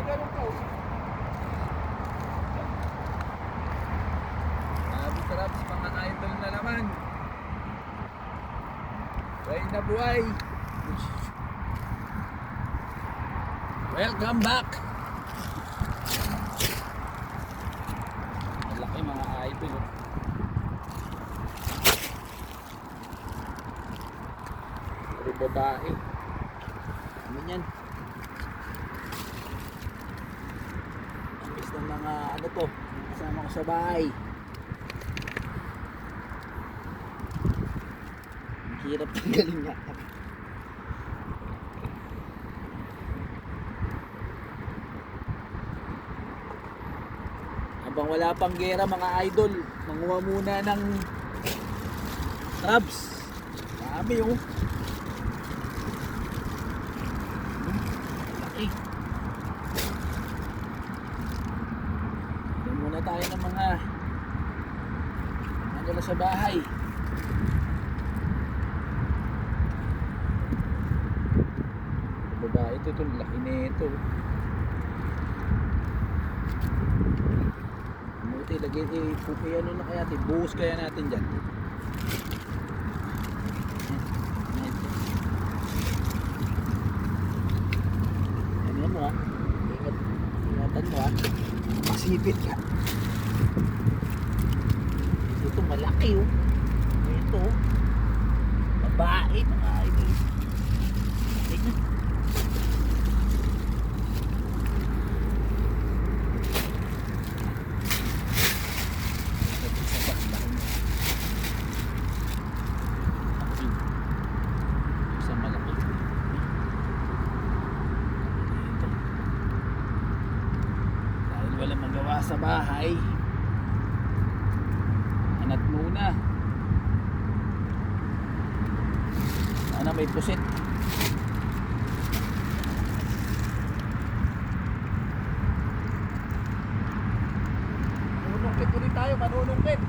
ganun ka. Sabi sarap sa mga idol na naman. Buhay na buhay. Welcome back. Malaki mga idol. Puro babae. Ano yan? Ang ng mga ano to, kasama ko sa bahay. Ang hirap tanggalin nga. Habang wala pang gera mga idol, manguha muna ng crabs. Dami oh. Laki. Doon muna tayo ng mga ano sa bahay. Babae ito, laki nito. Buti lagi ano na kaya natin, buhos kaya natin dyan. Ano mo ha, ingatan mo ha, masipit ka. Ito malaki oh. Ito babae mga idol. Tingnan. Walang magawa sa bahay, hanap muna. Sana may pusit. Manunungkit ulit tayo, manunungkit.